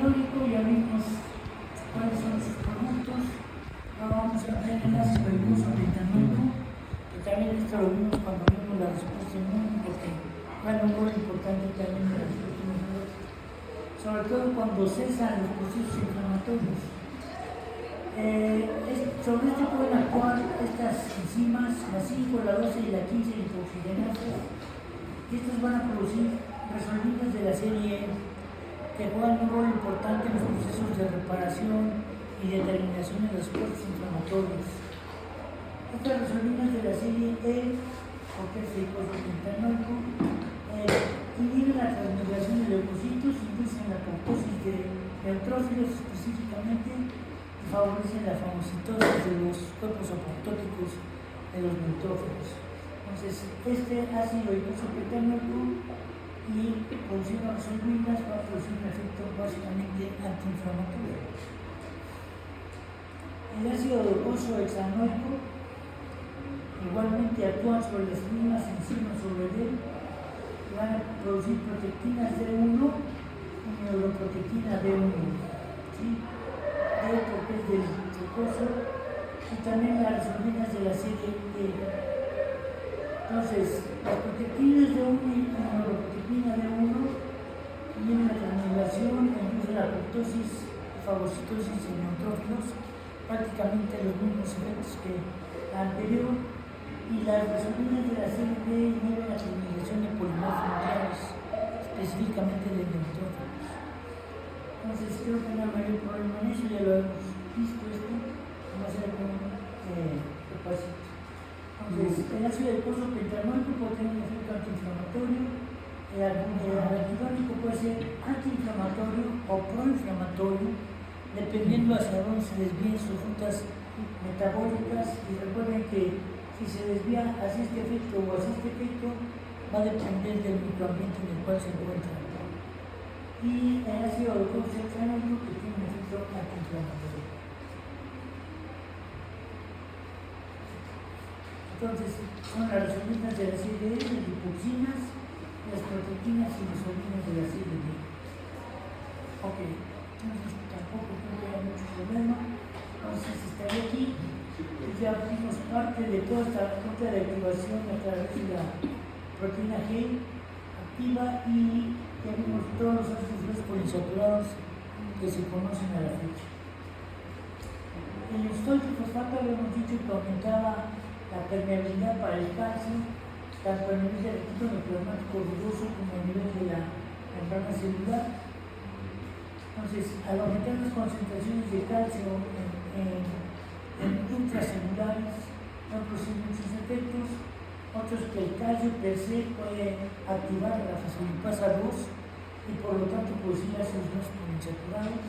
inflamatorio, ya vimos cuáles son sus productos. Ahora vamos a ver el ácido riboso beta-noico, que también esto lo vimos cuando vimos la respuesta inmune, porque juega un rol importante también en la respuesta inmunológica, sobre todo cuando cesan los procesos inflamatorios. Sobre esto pueden actuar estas enzimas, la 5, la 12 y la 15 lipoxigenasas, y estos van a producir resolinas de la serie E, que juegan un rol importante en los procesos de reparación y determinación de los procesos inflamatorios. Estas resolinas de la serie E, porque es beta-noico, inhiben la transmigración de leucocitos, inducen la apoptosis de neutrófilos específicamente, y favorecen la fagocitosis de los cuerpos apoptóticos de los neutrófilos. Entonces, este ácido riboso beta-noico y produciendo resolinas va a producir un efecto básicamente antiinflamatorio. El ácido dolcoso hexanoico igualmente actúa sobre las mismas enzimas sobre él y van a producir protectinas D1 y neuroprotectina D1. ¿Sí? D porque es del glucoso y también las resolinas de la serie E. Entonces, las protectinas D1 y la neuroprotectina D1 tienen la transmigración, inducen la apoptosis y fagocitosis en neutrófilos, prácticamente los mismos efectos que la anterior, y las resolinas de la serie B inhiben la transmigración de polímeros nucleares, específicamente de neutrófilos. Entonces, creo que no hay mayor problema en eso, ya lo hemos visto esto, vamos a hacer un repasito. Entonces, el ácido riboso beta-noico puede tener un efecto antiinflamatorio, el arachidónico puede ser antiinflamatorio o proinflamatorio, dependiendo hacia dónde se desvíen sus rutas metabólicas, y recuerden que si se desvía hacia este efecto o hacia este efecto, va a depender del microambiente en el cual se encuentra. Y el ácido dolcoso hexanoico que tiene un efecto antiinflamatorio. Entonces, son las resolinas de la serie E, las lipoxinas, las proteinas y resolinas de la serie D. Ok, entonces tampoco creo que haya mucho problema. Entonces, estaría aquí. Ya vimos parte de toda esta ruta de activación a través de la proteína G activa, y ya vimos todos los ácidos poliinsaturados que se conocen a la fecha. El fosfato habíamos dicho que aumentaba la permeabilidad para el calcio, tanto a nivel del retículo endoplasmático rugoso como a nivel de la membrana celular. Entonces, al aumentar las concentraciones de calcio en intracellulares, van a producir muchos efectos, otros que el calcio per se puede activar la fosfolipasa 2 y por lo tanto producir ácidos grasos poliinsaturados.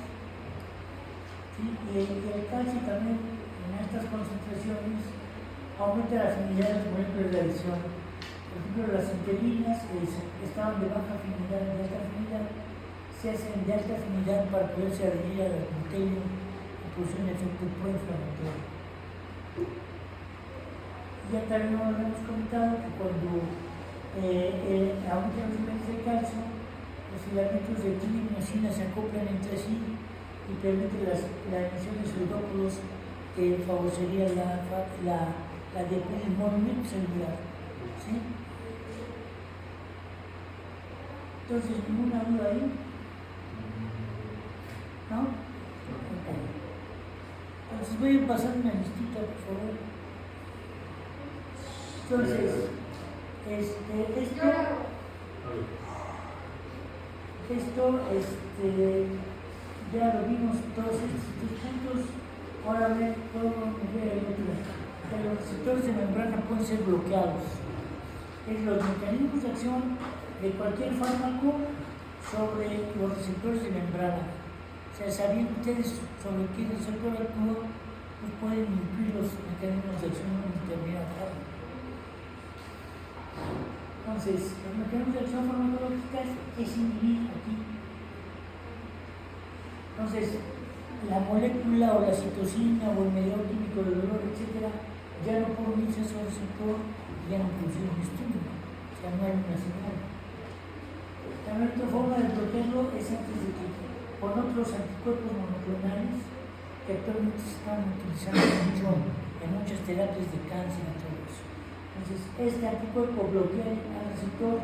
¿Sí? Y el calcio también en estas concentraciones aumenta la afinidad de las moléculas de adición. Por ejemplo, las interinas que estaban de baja afinidad y de alta afinidad se hacen de alta afinidad para poderse adherir al gluteo y producir un efecto proinflamatorio. Ya también hemos comentado que cuando aumentan los niveles de calcio, los filamentos de trimosina se acoplan entre sí y permiten la emisión de pseudópodos que favorecería la demonomía celular. ¿Sí? Entonces, ¿ninguna duda ahí? ¿No? Okay. Entonces voy a pasar una listita, por favor. Entonces, ya lo vimos todos estos puntos. Ahora ver todo el otro. Que los receptores de membrana pueden ser bloqueados. Es los mecanismos de acción de cualquier fármaco sobre los receptores de membrana. O sea, sabiendo ustedes sobre qué receptor actúa, pues pueden incluir los mecanismos de acción en determinada fármaco. Entonces, los mecanismos de acción farmacológica es inhibir aquí. Entonces, la molécula o la citosina o el mediador químico del dolor, etc., ya no puede unirse a su receptor y ya no produce un estímulo. O sea, no hay una señal. También otra forma de bloquearlo es antes de que con otro los anticuerpos monoclonales que actualmente se están utilizando mucho en muchas terapias de cáncer y todo eso. Entonces, este anticuerpo bloquea al receptor.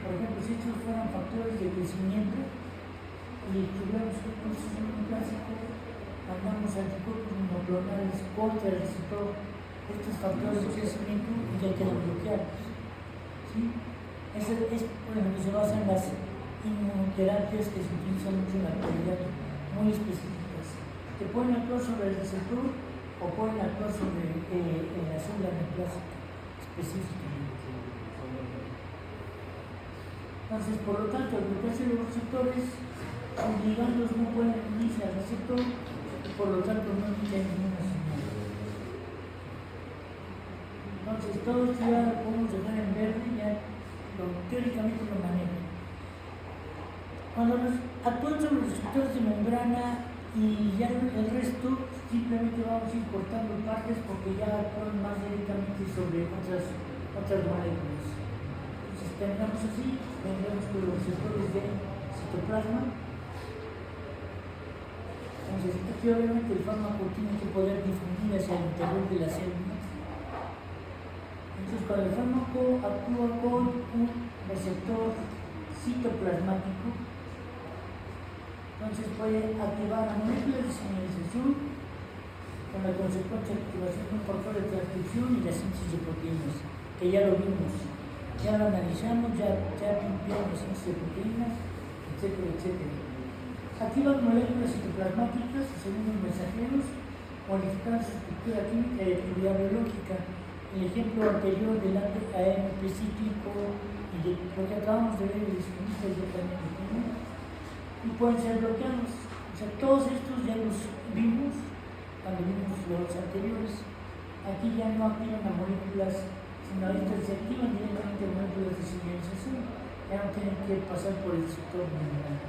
Por ejemplo, si estos fueran factores de crecimiento y tuviéramos un sistema clásico, mandamos anticuerpos monoclonales contra el receptor, estos factores de crecimiento y ya quedan bloqueados. ¿Sí? Eso es, por ejemplo, se basa en las inmunoterapias que se utilizan mucho en la actualidad, muy específicas, que pueden actuar sobre el receptor o pueden actuar sobre la célula neoplásica específicamente. Entonces, por lo tanto, al bloquearse los receptores, los ligandos no pueden unirse al receptor y por lo tanto no emiten ninguna señal. Entonces, todo esto ya lo podemos dejar en verde, ya teóricamente lo manejan. Cuando actúan sobre los receptores de membrana y ya el resto, simplemente vamos a ir cortando partes porque ya actúan más directamente sobre otras moléculas. Entonces, tendremos así, tendremos con los receptores de citoplasma. Entonces, aquí obviamente el fármaco tiene que poder difundir hacia el interior de las células. Entonces, cuando el fármaco actúa con un receptor citoplasmático, entonces puede activar a moléculas de señalización con la consecuente activación de un factor de transcripción y la síntesis de proteínas, que ya lo vimos, ya lo analizamos, ya limpiamos la síntesis de proteínas, etcétera, etcétera. Activan moléculas citoplasmáticas y segundos mensajeros, modificando su estructura química y actividad biológica. El ejemplo anterior del AMP cíclico y de lo que acabamos de ver de discriminación ya también lo tenemos, y pueden ser bloqueados. O sea, todos estos ya los vimos cuando vimos los anteriores. Aquí ya no activan a moléculas, sino estas se activan directamente a moléculas de señalización, ya no tienen que pasar por el sector membrana.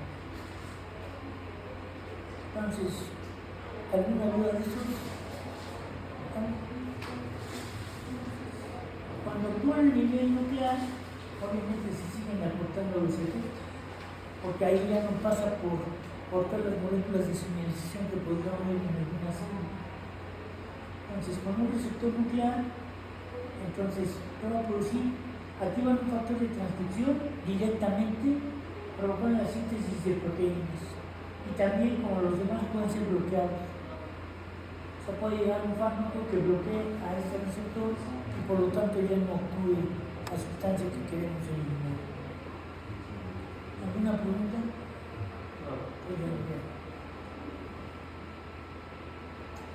Entonces, ¿alguna duda de eso? Cuando actúan a nivel nuclear, obviamente se siguen acortando los efectos, porque ahí ya no pasa por todas las moléculas de señalización que podrían haber en alguna célula. Entonces, con un receptor nuclear, entonces, ¿qué va a producir? Activan un factor de transcripción directamente, provocando la síntesis de proteínas. Y también, como los demás, pueden ser bloqueados. O sea, puede llegar un fármaco que bloquee a este receptor y por lo tanto ya no actúe la sustancia que queremos eliminar. ¿Alguna pregunta?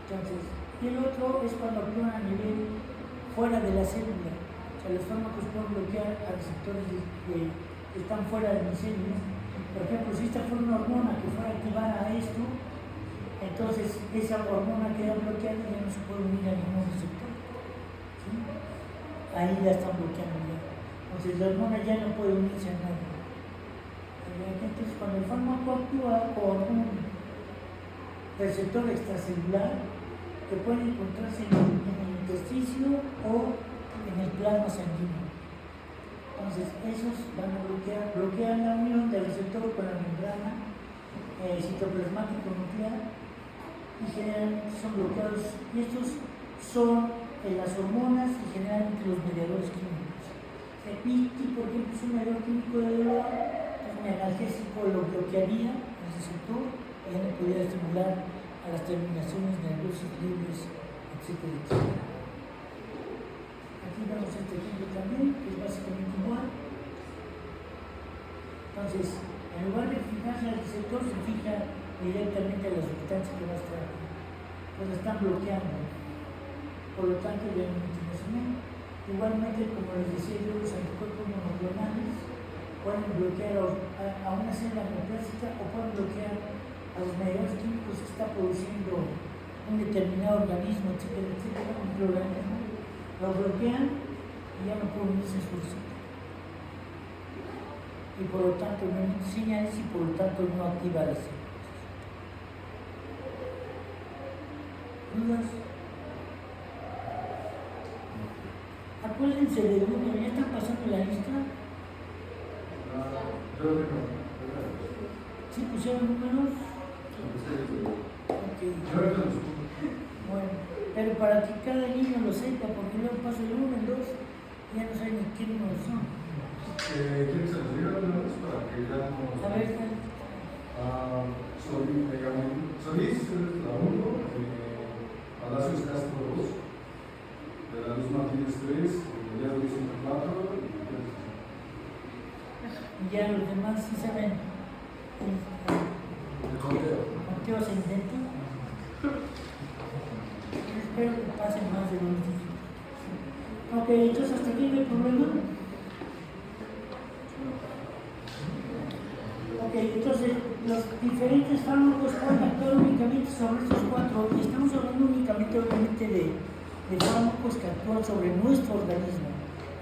Entonces, y el otro es cuando actúan a nivel fuera de la célula. O sea, los fármacos pueden bloquear a receptores que están fuera de mi célula. Por ejemplo, si esta fuera una hormona que fuera a activar a esto, entonces esa hormona queda bloqueada y ya no se puede unir a ningún receptor. ¿Sí? Ahí ya están bloqueando ya. Entonces la hormona ya no puede unirse a nada. Entonces cuando el fármaco actúa con un receptor extracelular que puede encontrarse en el intersticio o en el plasma sanguíneo. Entonces esos van a bloquear la unión del receptor con la membrana citoplasmático nuclear y generalmente son bloqueados. Y estos son las hormonas y generalmente los mediadores químicos. El PIT, por ejemplo, es un mediador químico de dolor, un analgésico lo bloquearía el receptor y ya no podría estimular a las terminaciones nerviosas libres, etcétera, etcétera. Aquí vemos este ejemplo también, que es básicamente igual. Entonces, en lugar de fijarse al receptor, se fija directamente a la sustancia que va a estar aquí. Entonces están bloqueando. Por lo tanto, ya no internacional. Igualmente, como les decía yo, los anticuerpos monoclonales pueden bloquear a una célula neoplásica o pueden bloquear a los mediadores químicos que está produciendo un determinado organismo, etcétera, etcétera, un microorganismo. Lo bloquean y ya no pueden unirse a su receptor. Y por lo tanto no emite señales y por lo tanto no activa las células. ¿Dudas? Acuérdense del número, ¿ya están pasando la lista? ¿Sí pusieron números? Okay. Bueno, pero para que cada niño lo sepa, porque luego pasa el 1, el 2, ya no saben ni quién no son. ¿Quién se los diga una vez para que ya no... A ver, Solís es la 1, Palacios Castro 2, de la Luz Martínez 3, Guillermo 4 y ya los demás sí saben. Mateo ascendente. Espero que pasen más de los días. Ok, entonces hasta aquí no hay problema. Ok, entonces los diferentes fármacos pueden actuar únicamente sobre estos 4. Y estamos hablando únicamente obviamente de fármacos que actúan sobre nuestro organismo.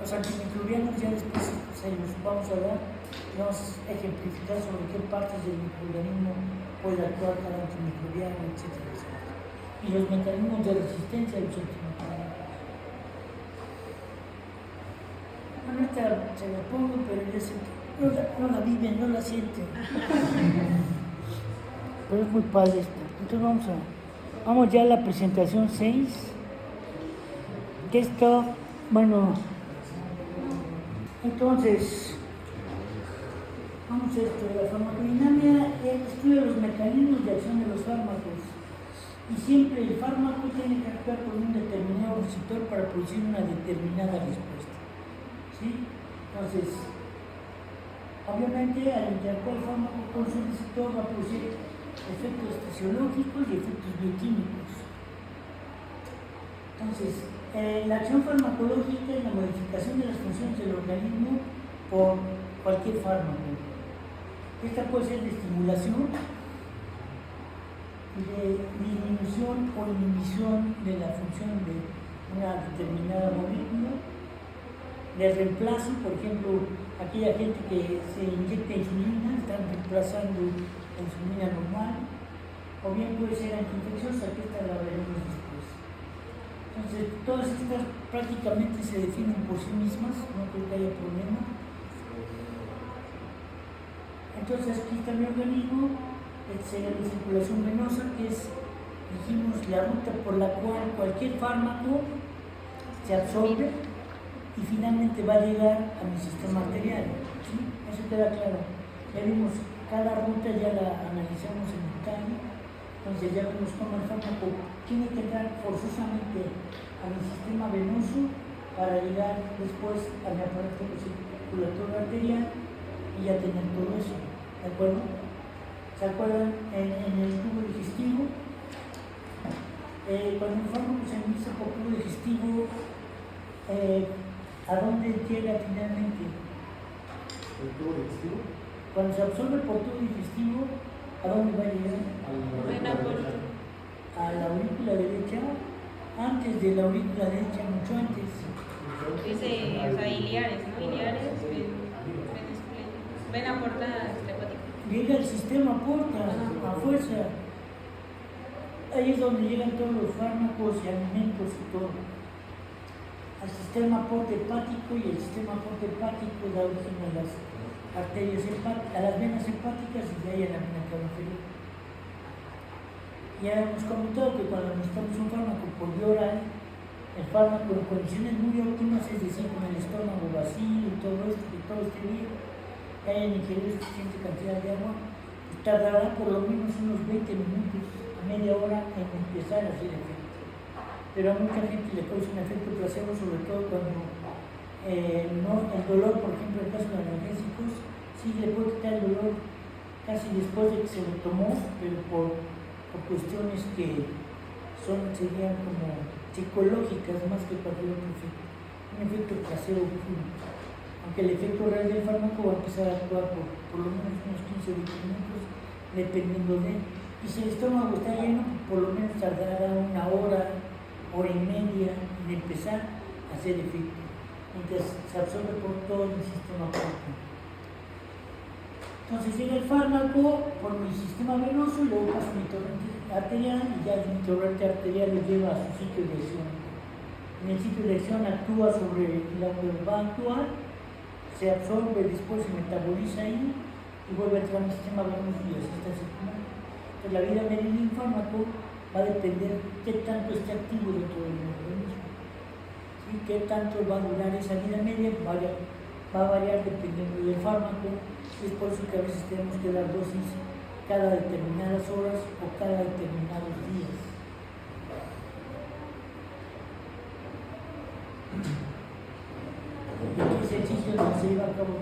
Los antimicrobianos ya después se los vamos a dar, vamos a ejemplificar sobre qué partes del microorganismo puede actuar cada antimicrobiano, etcétera, etcétera. Y los mecanismos de resistencia a los antimicrobianos. Bueno, esta se la pongo, pero ya sé que no la viven, no la sienten. Pero es muy padre esta. Entonces vamos ya a la presentación 6. Que esto, bueno, entonces, vamos a esto, la farmacodinámica estudia los mecanismos de acción de los fármacos y siempre el fármaco tiene que actuar con un determinado receptor para producir una determinada respuesta. ¿Sí? Entonces, obviamente al interactuar el fármaco con su receptor va a producir efectos fisiológicos y efectos bioquímicos. Entonces, la acción farmacológica es la modificación de las funciones del organismo por cualquier fármaco. Esta puede ser de estimulación, de disminución o inhibición de la función de una determinada molécula, de reemplazo, por ejemplo, aquella gente que se inyecta insulina, están reemplazando la insulina normal, o bien puede ser antiinfecciosa, que esta la veremos después. Entonces, todas estas prácticamente se definen por sí mismas, no creo que haya problema. Entonces, aquí está mi organismo, esta sería la circulación venosa, que es, dijimos, la ruta por la cual cualquier fármaco se absorbe y finalmente va a llegar a mi sistema arterial. ¿Sí? Eso queda claro. Ya vimos, cada ruta ya la analizamos en detalle. Entonces ya vemos cómo el fármaco tiene que entrar forzosamente a mi sistema venoso para llegar después a mi aparato circulatorio arterial y ya tener todo eso. ¿De acuerdo? ¿Se acuerdan? En el tubo digestivo, cuando un fármaco se administra por tubo digestivo, ¿a dónde llega finalmente? ¿El tubo digestivo? Cuando se absorbe por tubo digestivo, ¿a dónde va a llegar? A la aurícula derecha, antes de la aurícula derecha, mucho antes. Dice, o sea, iliares, ¿no? Iliares, vena porta hepática. Llega el sistema porta a fuerza. Ahí es donde llegan todos los fármacos y alimentos y todo. Al sistema porta hepático, y el sistema porta hepático da origen a las arterias hepáticas, a las venas hepáticas, y de ahí a la vena cava inferior. Ya hemos comentado que cuando necesitamos un fármaco por vía oral, el fármaco en condiciones muy óptimas, es decir, con el estómago vacío y todo esto, que todo esté bien, que hayan ingerido suficiente cantidad de agua, pues tardará por lo menos unos 20 minutos, a media hora en empezar a hacer efecto. Pero a mucha gente le causa un efecto placebo, sobre todo cuando el dolor, por ejemplo, en el caso de analgésicos, sí le puede quitar el dolor casi después de que se lo tomó, pero por cuestiones que serían como psicológicas más que cualquier otro efecto. Un efecto placebo puro. Aunque el efecto real del fármaco va a empezar a actuar por lo menos unos 15 o 20 minutos, dependiendo de él. Y si el estómago está lleno, por lo menos tardará una hora, hora y media en empezar a hacer efecto, mientras se absorbe por todo el sistema porta. Entonces llega el fármaco por mi sistema venoso y luego pasa mi torrente arterial, y ya mi torrente arterial lo lleva a su sitio de acción. En el sitio de acción actúa sobre lo que va a actuar, se absorbe, después se metaboliza ahí y vuelve a entrar al sistema venoso y así está circulando. Pues la vida media de un fármaco va a depender qué tanto esté activo dentro del organismo. ¿Sí? Qué tanto va a durar esa vida media, va a variar dependiendo del fármaco. Es por eso que a veces tenemos que dar dosis cada determinadas horas o cada determinados días. Y aquí es el sitio donde se lleva a cabo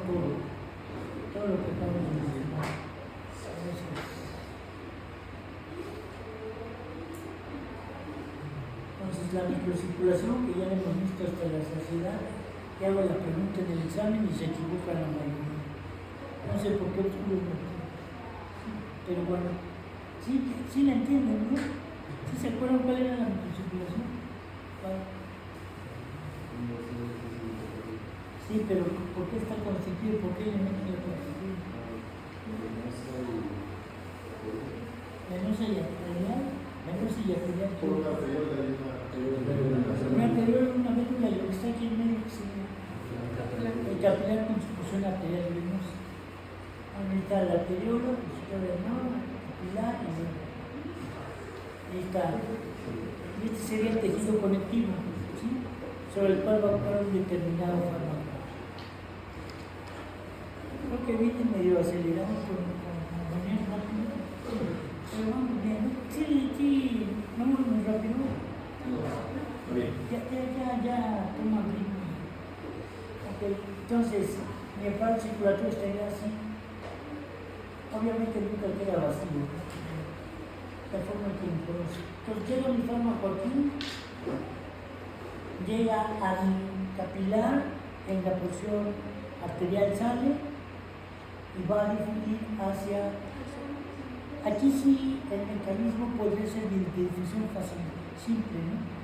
todo lo que acabamos de mencionar. Entonces la microcirculación, que ya la hemos visto hasta la saciedad, que hago la pregunta en el examen y se equivocan la mayoría. No sé por qué otros no. Pero bueno, sí la entienden, ¿no? ¿Sí se acuerdan cuál era la microcirculación? ¿Cuál? Sí, pero ¿por qué está constituido? ¿Por qué elementos la constituyen? Venosa y arterial. Venosa y arterial. Una arteriola Una arteriola, una médula y lo que está aquí en medio que se llama el capilar con su fusión arterial venosa. Ahí está la arteriola, el sistema venoso, el capilar y bueno. Ahí está. Y este sería el tejido conectivo, ¿sí? Sobre el cual va a actuar un determinado fármaco. Creo que viene medio acelerado con venir rápido, pero vamos bien, ¿no? Sí, vamos muy rápido. Ya toma ritmo. Ok, entonces, mi aparato circulatorio estaría así. Obviamente nunca queda vacío, ¿no? La forma que introduce. Entonces, llega mi fármaco aquí, llega al capilar, en la porción arterial sale y va a difundir hacia... Aquí sí el mecanismo podría ser de difusión fácil, simple, ¿no?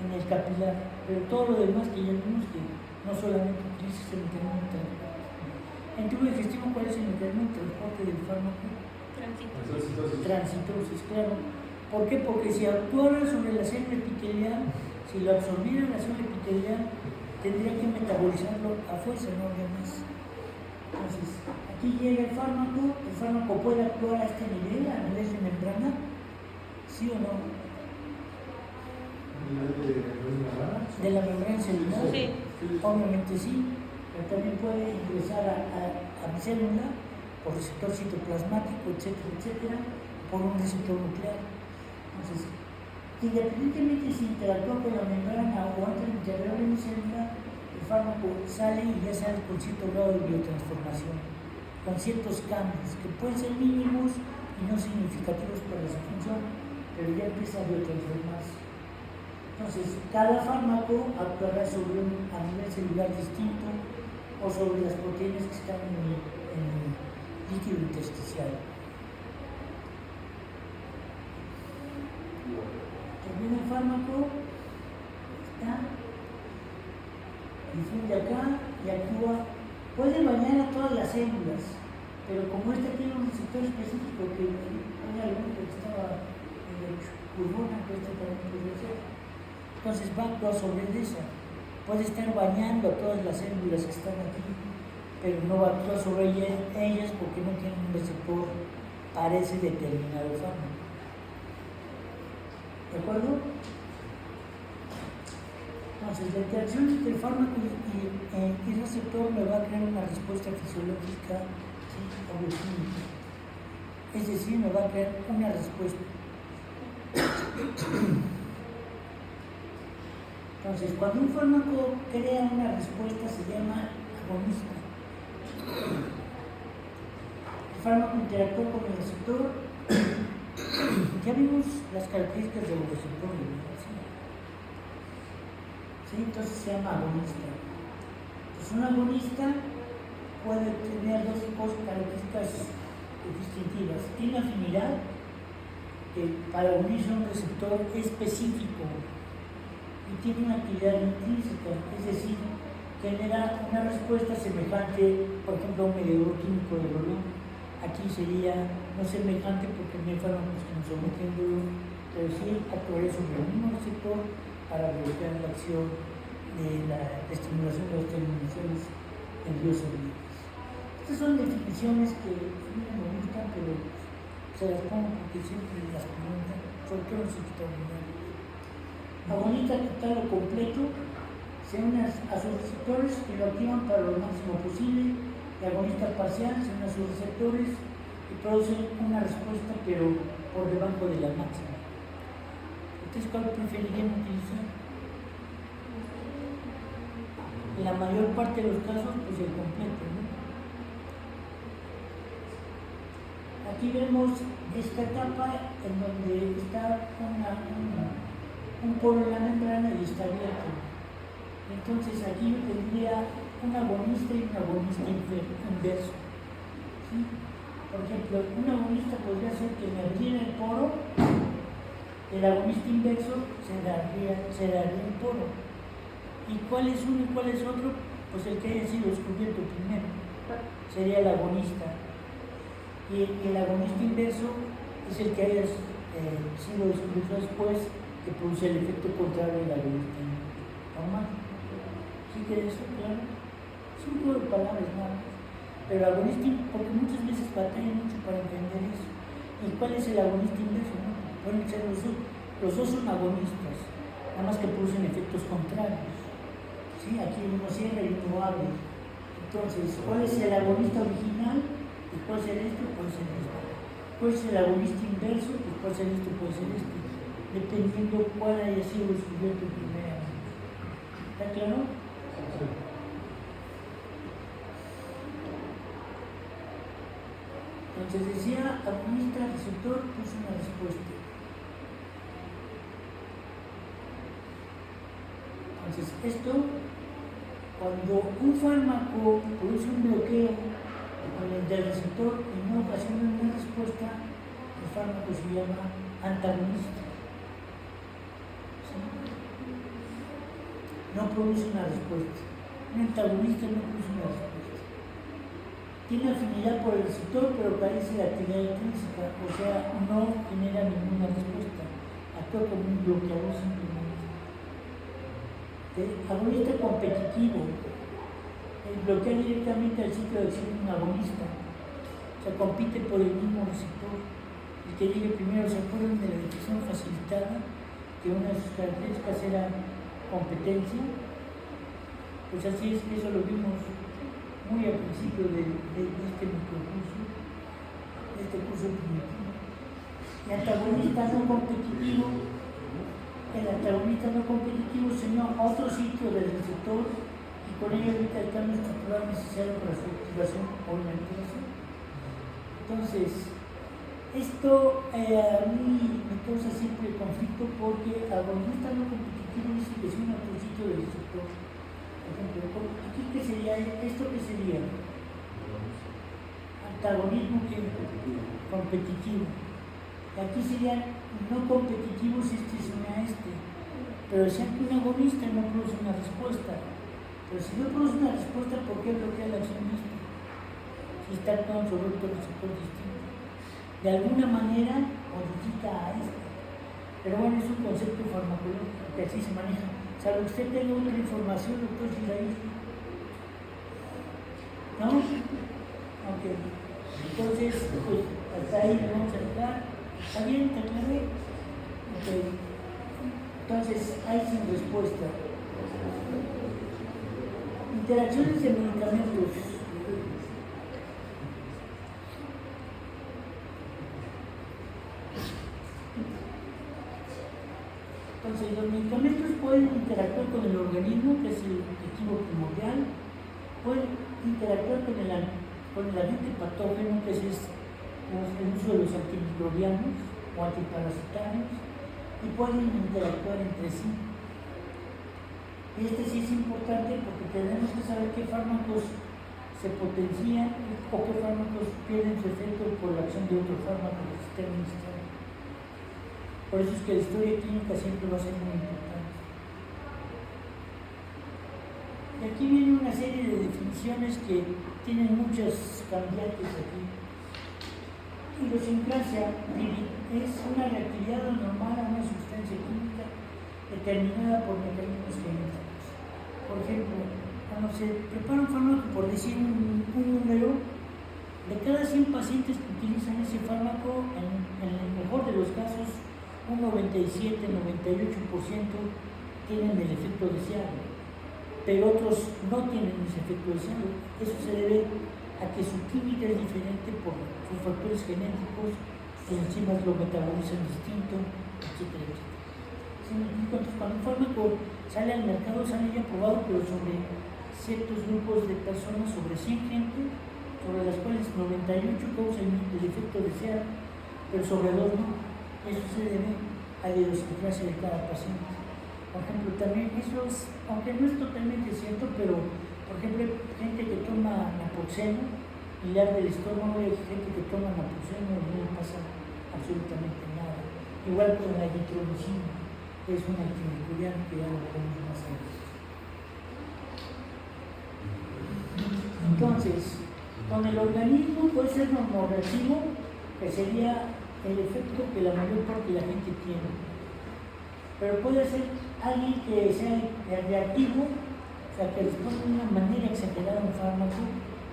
En el capilar, pero todo lo demás que ya vimos que no solamente utiliza ese mecanismo de transporte. En tubo digestivo, ¿cuál es el mecanismo de transporte del fármaco? Transitosis, claro. ¿Por qué? Porque si actuara sobre la célula epitelial, si lo absorbiera la célula epitelial, tendría que metabolizarlo a fuerza, no habría más. Entonces, aquí llega el fármaco puede actuar a este nivel, a nivel de membrana, ¿sí o no? ¿De la membrana celular? Sí. Obviamente sí, pero también puede ingresar a mi célula por receptor citoplasmático, etcétera, por un receptor nuclear. Entonces, independientemente si interactúa con la membrana o antes de integrar en mi célula, el fármaco sale y ya sale con cierto grado de biotransformación, con ciertos cambios que pueden ser mínimos y no significativos para su función, pero ya empieza a biotransformarse. Entonces, cada fármaco actuará sobre a nivel celular distinto o sobre las proteínas que están en el líquido intersticial. Termina el fármaco, está, difunde acá y actúa. Puede bañar a todas las células, pero como esta tiene un receptor específico que era el único que estaba en el pulmón, que este también puede ser. Entonces va a actuar sobre esa. Puede estar bañando a todas las células que están aquí, pero no va a actuar sobre ellas porque no tienen un receptor para ese determinado fármaco. ¿De acuerdo? Entonces, la interacción entre el fármaco y el receptor me va a crear una respuesta fisiológica, ¿sí? O bioquímica. Es decir, me va a crear una respuesta. Entonces, cuando un fármaco crea una respuesta se llama agonista. El fármaco interactúa con el receptor. Ya vimos las características del receptor, ¿sí? Entonces se llama agonista. Entonces, un agonista puede tener dos características distintivas. Tiene afinidad, que para unirse a un receptor específico, y tiene una actividad intrínseca, es decir, genera una respuesta semejante, por ejemplo, a un mediador químico de dolor. Aquí sería no semejante porque no hay fármacos que nos someten dolor, pero sí actuaría sobre el mismo receptor para bloquear la acción de la estimulación de las terminaciones nerviosas. Estas son definiciones que a mí no me gustan, pero Se las pongo porque siempre las preguntan, sobre todo en los extraordinarios. Agonista total o completo se unen a sus receptores que lo activan para lo máximo posible. El agonista parcial se une a sus receptores y produce una respuesta, pero por debajo de la máxima. ¿Ustedes cuál preferirían utilizar? En la mayor parte de los casos, pues el completo, ¿no? Aquí vemos esta etapa en donde está un polo en la membrana y está abierto. Entonces aquí yo tendría un agonista y un agonista inverso. ¿Sí? Por ejemplo, un agonista podría ser que me abriera el poro, el agonista inverso cerraría el poro. ¿Y cuál es uno y cuál es otro? Pues el que haya sido descubierto primero sería el agonista. Y el agonista inverso es el que haya sido descubierto después, que produce el efecto contrario del agonista normal. ¿Sí queda eso claro? Es un juego de palabras nada más. Pero agonista, porque muchas veces batalla mucho para entender eso. ¿Y cuál es el agonista inverso? ¿No? Pueden ser los dos son agonistas, nada más que producen efectos contrarios. ¿Sí? Aquí uno cierra y uno abre. Entonces, ¿cuál es el agonista original? Pues puede ser esto, puede ser esto. Puede ser el agonista inverso, pues puede ser esto, puede ser esto. Dependiendo cuál haya sido descubierto primero. ¿Está claro? Sí. Entonces decía, agonista, receptor, puso una respuesta. Entonces esto, cuando un fármaco produce un bloqueo con el del receptor y no ocasiona una respuesta, el fármaco se llama antagonista. ¿Sí? No produce una respuesta. Un antagonista no produce una respuesta. Tiene afinidad por el receptor, pero carece de actividad intrínseca, o sea, no genera ninguna respuesta. Actúa como un bloqueador simplemente. Agonista competitivo. Bloquea directamente el sitio de acción de un agonista. O sea, compite por el mismo receptor. El que llegue primero, ¿se acuerdan de la definición facilitada? Que una de sus características era competencia. Pues así es que eso lo vimos muy al principio de este microcurso, de este curso primitivo. El antagonista no competitivo, se une a otro sitio del receptor y con ello evita el cambio estructural necesario para su activación o inactivación. Entonces, esto a mí me causa siempre conflicto porque agonista no competitivo dice que es un otro sitio del receptor. Por ejemplo, aquí ¿qué sería? ¿Esto qué sería? Antagonismo competitivo. Aquí sería no competitivo si este se une a este. Pero si hay un agonista no produce una respuesta. Pero si no produce una respuesta, ¿por qué bloquea la acción de este? Si está actuando sobre otro receptor distinto. De alguna manera modifica a este. Pero bueno, es un concepto farmacológico que así se maneja. ¿Sabe usted tiene otra información, doctor Giraí? ¿No? Ok. Entonces, pues, hasta ahí le vamos a dejar. ¿Está bien? ¿Te aclaré? Ok. Entonces, hay sin respuesta. Interacciones de medicamentos. Entonces, los medicamentos pueden interactuar con el organismo, que es el objetivo primordial, pueden interactuar con el agente patógeno, que es el uso de los antimicrobianos o antiparasitarios, y pueden interactuar entre sí. Y este sí es importante porque tenemos que saber qué fármacos se potencian o qué fármacos pierden su efecto por la acción de otro fármaco que se está administrando. Por eso es que la historia clínica siempre va a ser muy importante. Y aquí viene una serie de definiciones que tienen muchas cambiantes aquí. Idiosincrasia es una reactividad anormal a una sustancia química determinada por mecanismos genéticos. Por ejemplo, cuando se prepara un fármaco, por decir un número, De cada 100 pacientes que utilizan ese fármaco, en el mejor de los casos, un 97-98% tienen el efecto deseado, pero otros no tienen ese efecto deseado. Eso se debe a que su química es diferente por sus factores genéticos, sus enzimas lo metabolizan distinto, etcétera, etcétera. Entonces, cuando un fármaco sale al mercado, sale ya probado, pero sobre ciertos grupos de personas, sobre 100 gente, sobre las cuales 98 causan el efecto deseado, pero sobre 2 no. Eso se debe a la idiosincrasia de cada paciente. Por ejemplo, también eso es, aunque no es totalmente cierto, pero por ejemplo, hay gente que toma naproxeno y le arde el estómago, y hay gente que toma naproxeno y no le pasa absolutamente nada. Igual con la eritromicina, es un antimicrobiano que ya lo veremos más adelante. Entonces, con el organismo puede ser normorreactivo, que sería el efecto que la mayor parte de la gente tiene. Pero puede ser alguien que sea reactivo, o sea, que responde de una manera exagerada a un fármaco.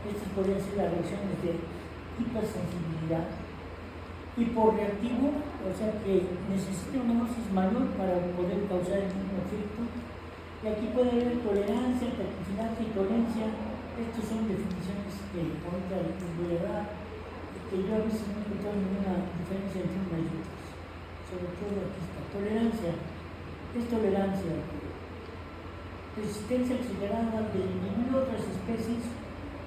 Estas podrían ser las reacciones de hipersensibilidad. Hiporreactivo, o sea, que necesita una dosis mayor para poder causar el mismo efecto. Y aquí puede haber tolerancia, pertinacia y tolencia. Estas son definiciones que ahorita les voy a dar, que yo a veces no he encontrado ninguna diferencia entre una y otras. Sobre todo aquí está. Tolerancia. Es tolerancia. Resistencia exagerada del individuo a otras especies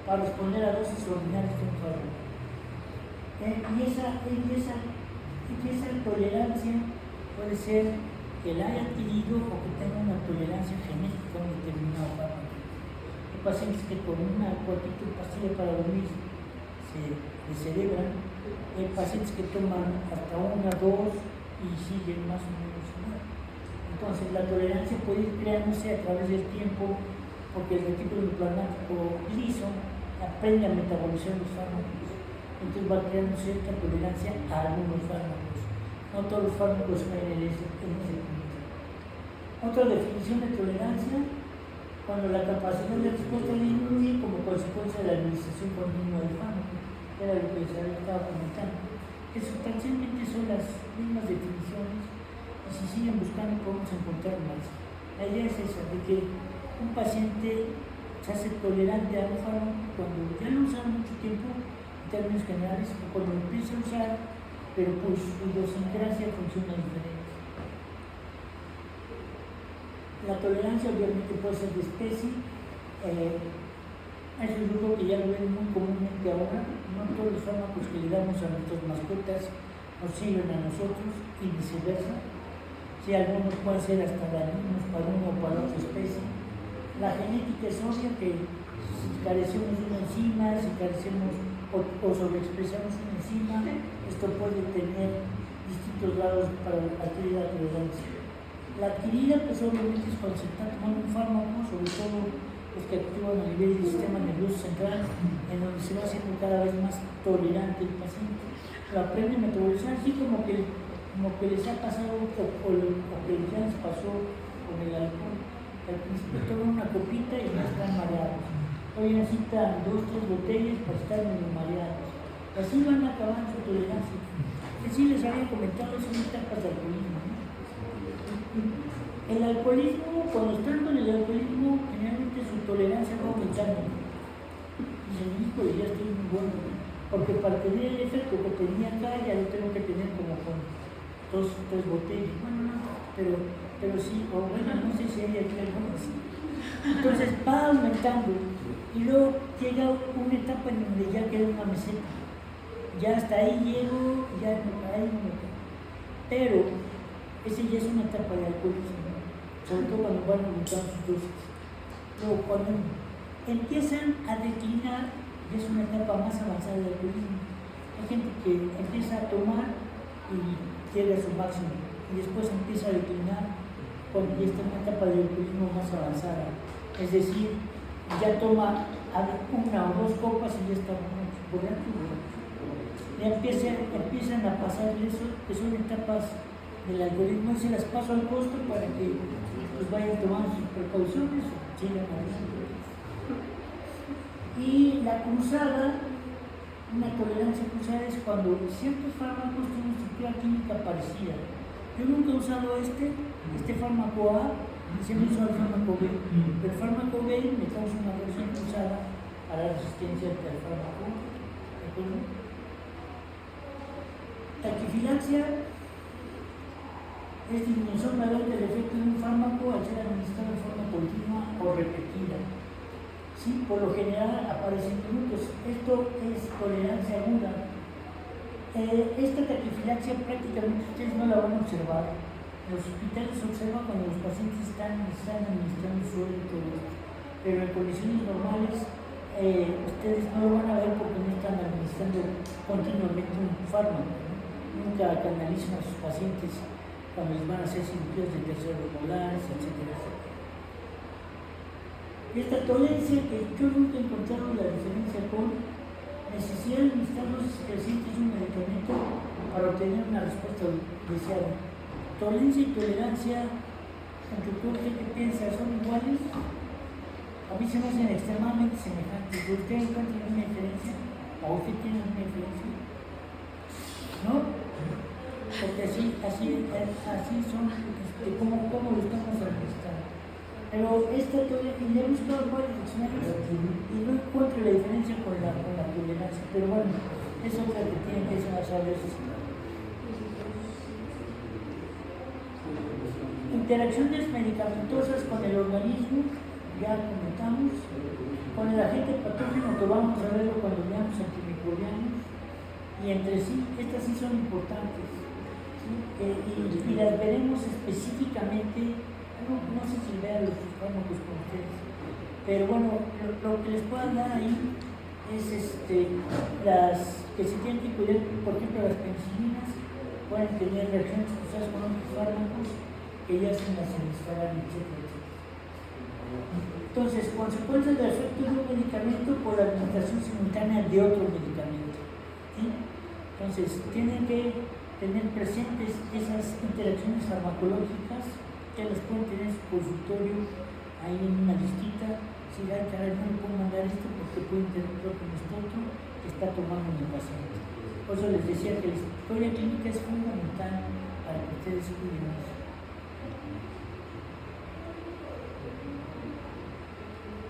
para responder a dosis ordinarias de un fármaco. Y esa tolerancia puede ser que la haya adquirido o que tenga una tolerancia genética a un determinado fármaco. Hay pacientes que con cualquier pastilla para dormir se descerebran. Hay pacientes que toman hasta 1, 2 y siguen más o menos igual. Entonces la tolerancia puede ir creándose a través del tiempo, porque el retículo plasmático liso aprende a metabolizar los fármacos. Entonces va creando cierta tolerancia a algunos fármacos. No todos los fármacos caen en ese punto. Otra definición de tolerancia, cuando la capacidad de respuesta disminuye como consecuencia de la administración continua del fármaco, era lo que les estaba comentando. Que sustancialmente son las mismas definiciones, y si siguen buscando podemos encontrar más. La idea es esa, de que un paciente se hace tolerante a un fármaco cuando ya lo usa mucho tiempo, en términos generales, o cuando lo empieza a usar, pero pues su idiosincrasia funciona diferente. La tolerancia obviamente puede ser de especie. Eso es algo que ya lo ven muy comúnmente ahora. No todos los fármacos que le damos a nuestras mascotas nos sirven a nosotros y viceversa. Sí, algunos pueden ser hasta dañinos para uno o para otra especie. La genética es obvia, que si carecemos de una enzima, si carecemos o sobreexpresamos una enzima, esto puede tener distintos grados para adquirir la tolerancia. La adquirida, pues obviamente es cuando se está tomando un fármaco, sobre todo los que actúan a nivel del sistema nervioso central, en donde se va haciendo cada vez más tolerante el paciente. Lo aprende a metabolizar, así como que les ha pasado o que ya les pasó con el alcohol. Al principio toman una copita y ya están mareados. Hoy necesitan 2 o 3 botellas para estar medio mareados. Así van acabando su tolerancia. Sí les había comentado, son etapas de alcoholismo. El alcoholismo, cuando están con el alcoholismo, generalmente su tolerancia va aumentando. Y se dijo, ya estoy muy bueno, porque para tener el efecto que tenía acá, ya lo tengo que tener como con 2 o 3 botellas. Bueno, no, pero sí, o bueno, no sé si hay aquí algunas. Entonces va aumentando, y luego llega una etapa en donde ya queda una meseta. Ya hasta ahí llego, ya ahí no me quedo. Pero esa ya es una etapa de alcoholismo, sobre todo cuando van aumentando sus dosis. Luego, cuando empiezan a declinar, ya es una etapa más avanzada de alcoholismo. Hay gente que empieza a tomar y llega a su máximo, y después empieza a declinar cuando ya está en una etapa de alcoholismo más avanzada. Es decir, ya toma 1 o 2 copas y ya está borracho. Ya empiezan a pasar eso, que son etapas del algoritmo, y se las paso al costo para que pues, vayan tomando sus precauciones o sigan adelante. Y la cruzada Una tolerancia cruzada es cuando ciertos fármacos tienen estructura química parecida. Yo nunca he usado este fármaco A y se me hizo el fármaco B, pero el fármaco B me causa una reacción cruzada a la resistencia del fármaco A. ¿De acuerdo? Taquifilaxia es disminución mayor del efecto de un fármaco al ser administrado de forma continua o repetida. Sí, por lo general aparecen minutos. Esto es tolerancia aguda. Esta taquifilaxia prácticamente ustedes no la van a observar. En los hospitales se observa cuando los pacientes están administrando suero y todo esto. Pero en condiciones normales ustedes no lo van a ver porque no están administrando continuamente un fármaco, ¿no? Nunca canalizan a sus pacientes cuando les van a hacer cirugías de terceromolares, etcétera, etcétera. Esta tolerancia que yo nunca he encontrado la diferencia con necesidad de administrar dosis crecientes de un medicamento para obtener una respuesta deseada. Tolerancia y tolerancia, aunque tú qué piensas, son iguales, a mí se me hacen extremadamente semejantes. ¿Usted encuentra una diferencia? ¿O usted tiene una diferencia? ¿No? Porque así son, como lo estamos administrando. Pero esta tolerancia, y le he buscado varios diccionarios y no encuentro la diferencia con la tolerancia, pero bueno, es otra que tienen que saber. Interacciones medicamentosas con el organismo, ya comentamos, con el agente patógeno que vamos a verlo cuando veamos antimicrobianos, y entre sí, estas sí son importantes, ¿sí? Y las veremos específicamente. No sé si vean los fármacos con ustedes, pero bueno, lo que les puedan dar ahí es las que se tienen que cuidar. Por ejemplo, las penicilinas pueden tener reacciones cruzadas con otros fármacos que ya se las administrarán, etcétera, etcétera. Entonces, consecuencias del efecto de un medicamento por la administración simultánea de otro medicamento, ¿sí? Entonces, tienen que tener presentes esas interacciones farmacológicas que las pueden tener en su consultorio, ahí en una listita. Si hay caray, no le puedo mandar esto porque puede tener otro con esto otro que está tomando mi paciente. Por eso les decía que la historia clínica es fundamental para que ustedes cuiden eso.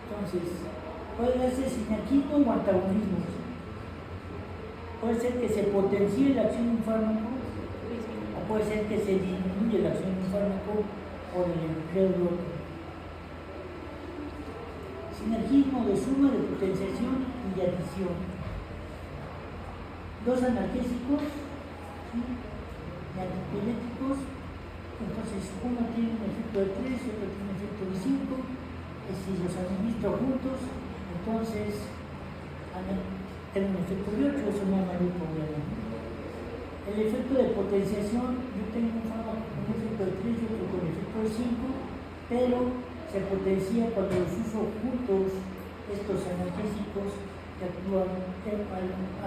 Entonces, puede ser sinergismo o antagonismo. Puede ser que se potencie la acción de un fármaco, o puede ser que se disminuya la acción de un fármaco por el empleo de otro. Sinergismo de suma, de potenciación y de adición. Dos analgésicos, ¿sí? Y antipiréticos. Entonces, uno tiene un efecto de 3 y otro tiene un efecto de 5. Y si los administro juntos, entonces tienen un efecto de 8, eso no hay mayor problema. El efecto de potenciación, yo tengo un fármaco con un efecto de 3 y otro con efecto de 5, pero se potencia cuando los uso juntos estos analgésicos que actúan,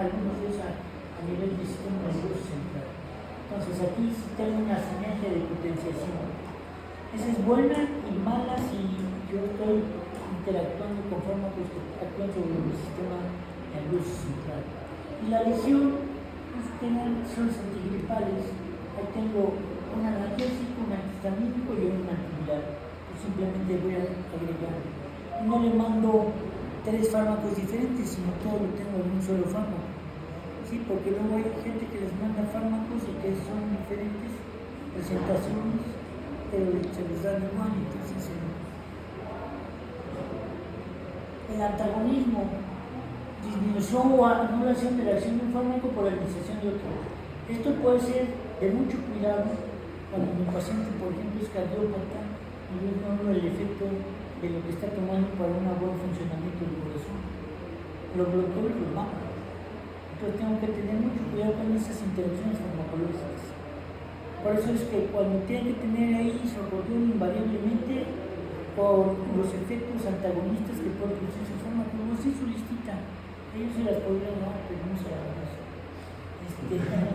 algunos de ellos a nivel del sistema nervioso central. Entonces aquí sí tengo una sinergia de potenciación. Esa es buena y mala si yo estoy interactuando con fármacos que actúan sobre el sistema nervioso central. Y la lesión son antigripales. Ahí tengo un analgésico, un antihistamínico y un antiviral. Pues simplemente voy a agregar. No le mando 3 fármacos diferentes, sino todo lo tengo en un solo fármaco. Sí, porque luego hay gente que les manda fármacos y que son diferentes presentaciones, pero se los dan igual, entonces el antagonismo, disminución o anulación de la acción de un fármaco por la administración de otro. Esto puede ser de mucho cuidado cuando mi paciente, por ejemplo, es cardiópata y yo no hablo del efecto de lo que está tomando para un buen funcionamiento del corazón. Los doctores los matan. Entonces tengo que tener mucho cuidado con esas interacciones farmacológicas. Por eso es que cuando tiene que tener ahí isocordón invariablemente por los efectos antagonistas que puede producir su fármaco, no sé su listita. Ellos se las podrían dar, pero no se las dan.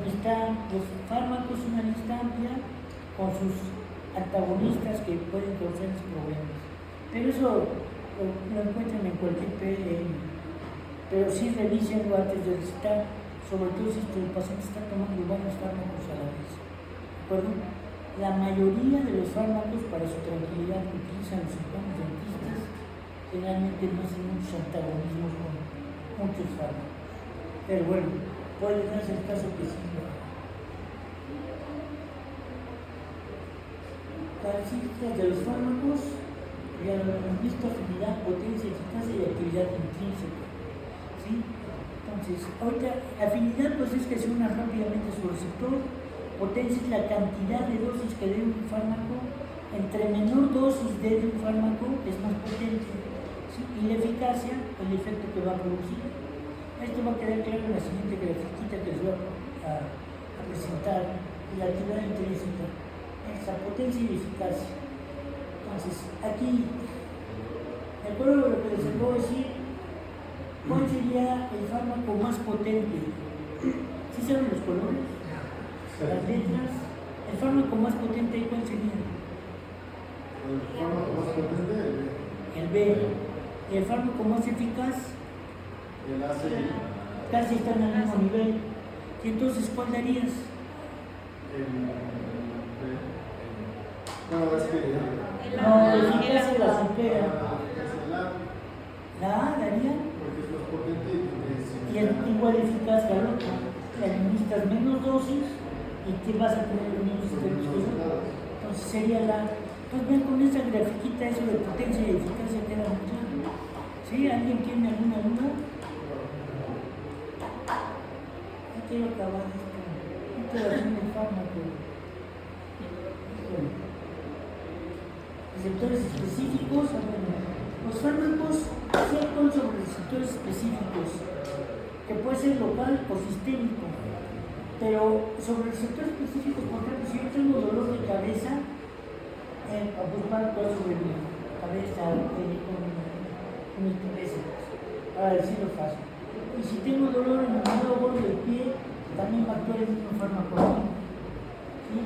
Están los fármacos, una lista amplia con sus antagonistas que pueden causar problemas. Pero eso lo encuentran en cualquier PLM. pero sí revísenlo antes de recetar, sobre todo si el paciente está tomando varios fármacos a la vez. ¿De acuerdo? La mayoría de los fármacos para su tranquilidad que utilizan los cirujanos dentistas generalmente no hacen muchos antagonismos con muchos fármacos. Pero bueno, puede darse el caso que sí. Características de los fármacos, ya lo hemos visto: afinidad, potencia, eficacia y actividad intrínseca. ¿Sí? Entonces, ahorita, afinidad pues es que se una rápidamente su receptor. Potencia es la cantidad de dosis que dé un fármaco. Entre menor dosis dé de un fármaco es más potente. ¿Sí? Y la eficacia, el efecto que va a producir. Esto va a quedar claro en la siguiente grafiquita que les voy a presentar. La actividad intrínseca, esa potencia y eficacia. Entonces, aquí, de acuerdo a lo que les acabo de decir, ¿cuál sería el fármaco más potente? ¿Sí saben los colores? Las letras. ¿El fármaco más potente cuál sería? El fármaco más potente, El B. ¿Y el fármaco más eficaz? el AC. Casi están al mismo nivel. ¿Y entonces cuál darías? No, es que. No, la eficacia la supera. Es el A, La A daría. porque es más potente y Y es igual eficaz que el otro. Le administras menos dosis y te vas a tener los mismos efectos que el otro. Entonces sería la. Entonces ven con esa grafiquita eso de potencia y eficacia queda muy claro. ¿Sí? ¿Alguien tiene alguna duda? Ya quiero acabar esto. Esto va a ser el fármaco. Bueno. Receptores específicos. Los fármacos sí actúan sobre receptores específicos, que puede ser local o sistémico. Pero sobre receptores específicos, por ejemplo, si yo tengo dolor de cabeza, para actuar sobre mi cabeza, con mi cabeza, para decirlo fácil. Y si tengo dolor en el dedo gordo del pie, también va a actuar el mismo fármaco. ¿Sí?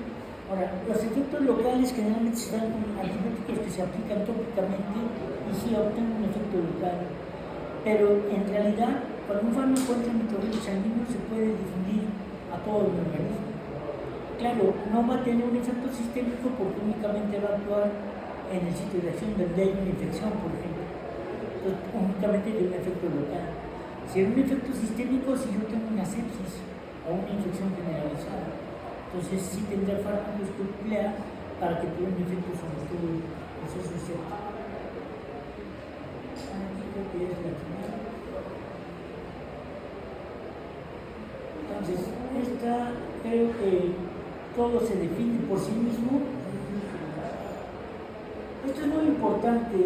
Ahora, los efectos locales generalmente se dan con antibióticos que se aplican tópicamente y sí obtienen un efecto local. Pero en realidad, cuando un fármaco entra en microorganismos sanguíneos, se puede difundir a todo el organismo. Claro, no va a tener un efecto sistémico porque únicamente va a actuar en el sitio de acción donde hay una infección, por ejemplo. Entonces, únicamente tiene un efecto local. Si hay un efecto sistémico, si yo tengo una sepsis o una infección generalizada, entonces sí tendrá fármacos que emplear para que tenga un efecto sobre todo el proceso séptico. Aquí creo que es la primera. Entonces, esta creo que todo se define por sí mismo. Esto es muy importante.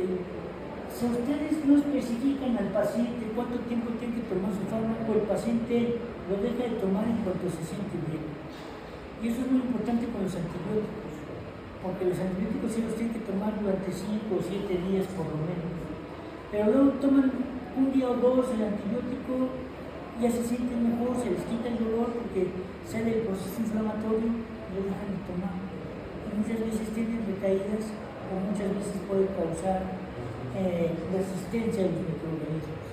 Si ustedes no especifican al paciente cuánto tiempo tiene que tomar su fármaco, el paciente lo deja de tomar en cuanto se siente bien. Y eso es muy importante con los antibióticos, porque los antibióticos sí los tienen que tomar durante 5 o 7 días por lo menos. Pero luego toman un día o dos el antibiótico, ya se sienten mejor, se les quita el dolor porque sale el proceso inflamatorio y lo dejan de tomar. Y muchas veces tienen recaídas o muchas veces puede causar resistencia a los microorganismos.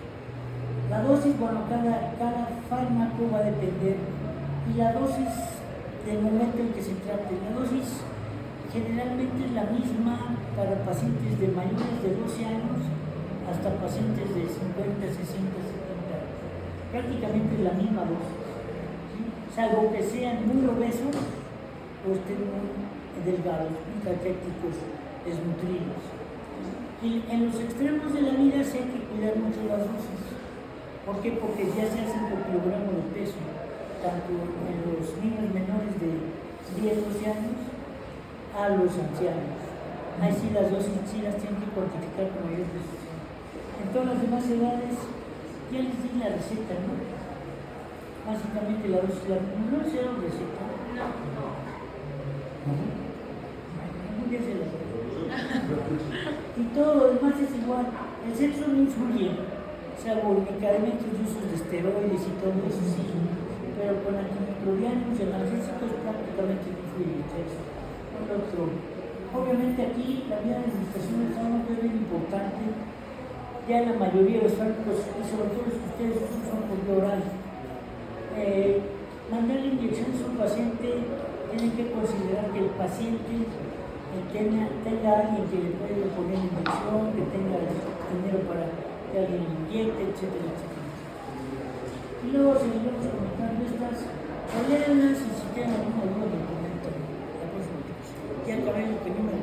La dosis, bueno, cada fármaco va a depender, y la dosis del momento en que se trate. La dosis generalmente es la misma para pacientes de mayores de 12 años hasta pacientes de 50, 60, 70 años. Prácticamente es la misma dosis, ¿sí? Salvo que sean muy obesos o estén muy delgados, muy caquéticos, desnutridos. Y en los extremos de la vida sí hay que cuidar mucho las dosis. ¿Por qué? Porque ya se hacen por kilogramo de peso, tanto en los niños menores de 10, 12 años a los ancianos. Ahí sí las dosis sí las tienen que cuantificar con mayor precisión. En todas las demás edades, ya les di la receta, ¿no? Básicamente la dosis, no les dieron receta. Algún día se las doy. Y todo lo demás es igual. El sexo no influye, salvo medicamentos de usos de esteroides y todo eso sí, pero con antimicrobianos y analgésicos prácticamente no influye el sexo. Obviamente aquí la vía de administración del fármaco es bien importante, ya la mayoría de los fármacos, y sobre todo los que ustedes usan, son por vía oral. Mandarle inyecciones a un paciente, tienen que considerar que el paciente tenga alguien que le pueda poner inyección, que tenga dinero para que alguien le inyecte, etcétera, etcétera. Y luego seguiremos comentando estas, leerlas y si tienen alguna duda,